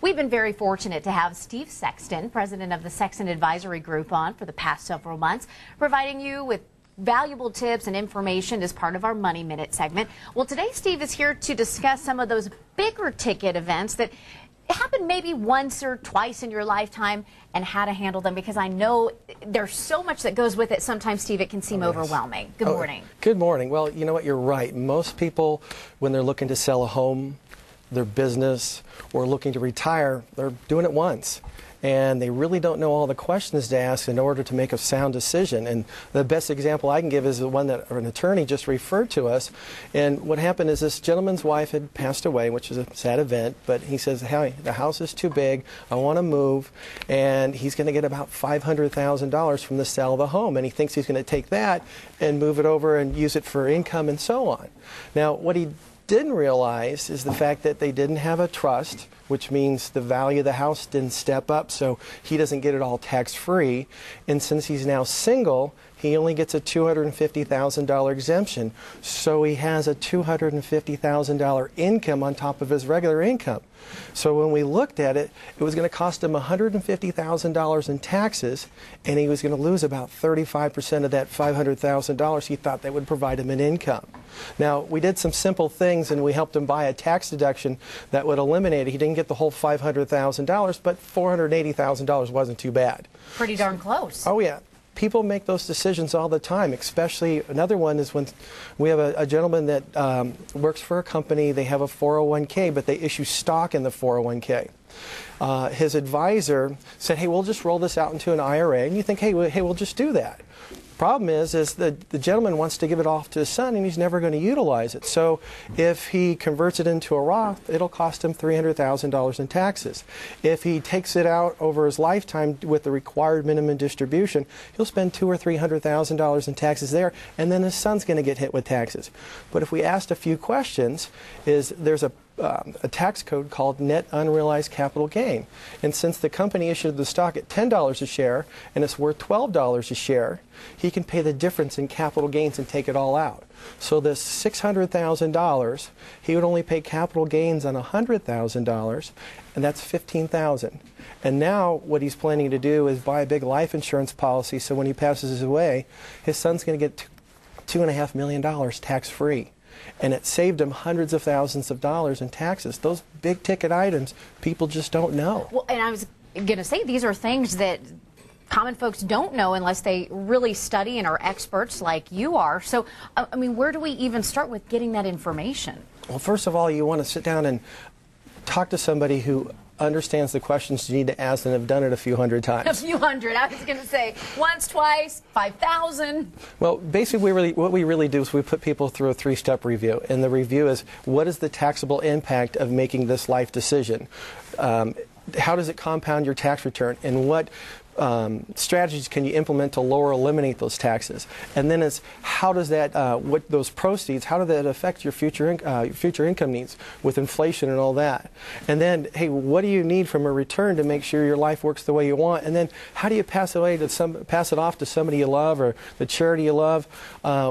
We've been very fortunate to have Steve Sexton, president of the Sexton Advisory Group, on for the past several months, providing you with valuable tips and information as part of our Money Minute segment. Well, today Steve is here to discuss some of those bigger ticket events that happen maybe once or twice in your lifetime and how to handle them, because I know there's so much that goes with it. Sometimes, Steve, it can seem overwhelming. Good morning. Good morning. Well, you know what? You're right. Most people, when they're looking to sell a home, their business, or looking to retire, they're doing it once. And they really don't know all the questions to ask in order to make a sound decision. And the best example I can give is the one that an attorney just referred to us. And what happened is this gentleman's wife had passed away, which is a sad event, but he says, hey, the house is too big, I want to move, and he's going to get about $500,000 from the sale of the home. And he thinks he's going to take that and move it over and use it for income and so on. Now, what he didn't realize is the fact that they didn't have a trust, which means the value of the house didn't step up, so he doesn't get it all tax-free. And since he's now single, he only gets a $250,000 exemption. So he has a $250,000 income on top of his regular income. So when we looked at it, it was going to cost him $150,000 in taxes, and he was going to lose about 35% of that $500,000 he thought that would provide him an income. Now, we did some simple things, and we helped him buy a tax deduction that would eliminate it. He didn't get the whole $500,000, but $480,000 wasn't too bad. Pretty darn close. Oh, yeah. People make those decisions all the time, especially another one is when we have a gentleman that works for a company. They have a 401k, but they issue stock in the 401k. His advisor said, hey, we'll just roll this out into an IRA. And you think, hey, we'll just do that. Problem is the gentleman wants to give it off to his son, and he's never going to utilize it. So if he converts it into a Roth, it'll cost him $300,000 in taxes. If he takes it out over his lifetime with the required minimum distribution, he'll spend $200,000 or $300,000 in taxes there, and then his son's going to get hit with taxes. But if we asked a few questions, there's a tax code called net unrealized capital gain. And since the company issued the stock at $10 a share and it's worth $12 a share, he can pay the difference in capital gains and take it all out. So this $600,000, he would only pay capital gains on $100,000, and that's $15,000. And now what he's planning to do is buy a big life insurance policy, so when he passes away, his son's going to get $2.5 million tax-free. And it saved him hundreds of thousands of dollars in taxes. Those big ticket items, people just don't know. Well, and I was going to say, these are things that common folks don't know unless they really study and are experts like you are. So, I mean, where do we even start with getting that information? Well, first of all, you want to sit down and talk to somebody who understands the questions you need to ask and have done it a few hundred times. A few hundred. I was going to say once, twice, 5,000. Well, basically what we really do is we put people through a three-step review. And the review is, what is the taxable impact of making this life decision? How does it compound your tax return? And what strategies can you implement to lower or eliminate those taxes? And then it's, how does that, what those proceeds, how does that affect your future income needs with inflation and all that? And then, hey, what do you need from a return to make sure your life works the way you want? And then, how do you pass it off to somebody you love or the charity you love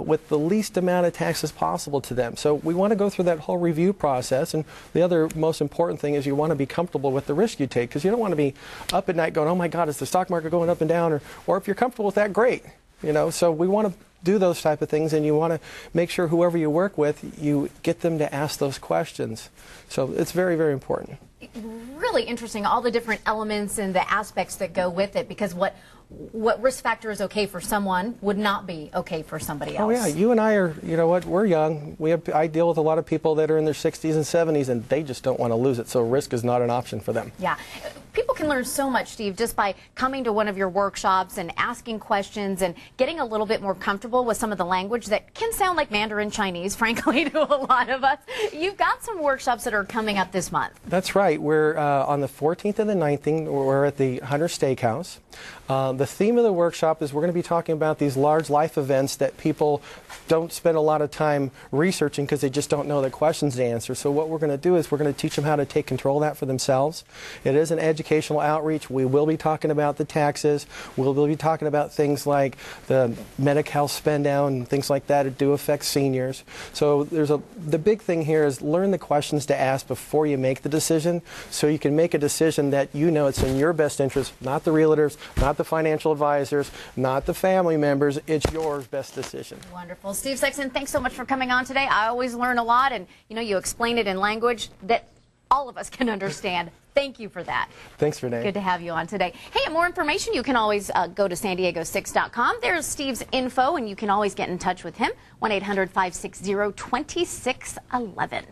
with the least amount of taxes possible to them? So we want to go through that whole review process. And the other most important thing is you want to be comfortable with the risk you take, because you don't want to be up at night going, oh my God, is the stock market going up and down, or if you're comfortable with that, great. You know, so we want to do those type of things, and you want to make sure whoever you work with, you get them to ask those questions. So it's very, very important. Really interesting, all the different elements and the aspects that go with it, because what risk factor is okay for someone would not be okay for somebody else. Oh yeah, you and I are, you know what, we're young. I deal with a lot of people that are in their 60s and 70s, and they just don't want to lose it, so risk is not an option for them. Yeah. People can learn so much, Steve, just by coming to one of your workshops and asking questions and getting a little bit more comfortable with some of the language that can sound like Mandarin Chinese, frankly, to a lot of us. You've got some workshops that are coming up this month. That's right. We're on the 14th and the 19th. We're at the Hunter Steakhouse. The theme of the workshop is we're going to be talking about these large life events that people don't spend a lot of time researching because they just don't know the questions to answer. So what we're going to do is we're going to teach them how to take control of that for themselves. It is an education educational outreach. We will be talking about the taxes. We'll be talking about things like the Medi-Cal spend down and things like that. It do affect seniors. So the big thing here is learn the questions to ask before you make the decision, so you can make a decision that you know it's in your best interest, not the realtors, not the financial advisors, not the family members. It's your best decision. Wonderful. Steve Sexton, thanks so much for coming on today. I always learn a lot, and you explain it in language that all of us can understand. Thank you for that. Thanks, Renee. Good to have you on today. Hey, and more information, you can always go to SanDiego6.com. There's Steve's info, and you can always get in touch with him, 1-800-560-2611.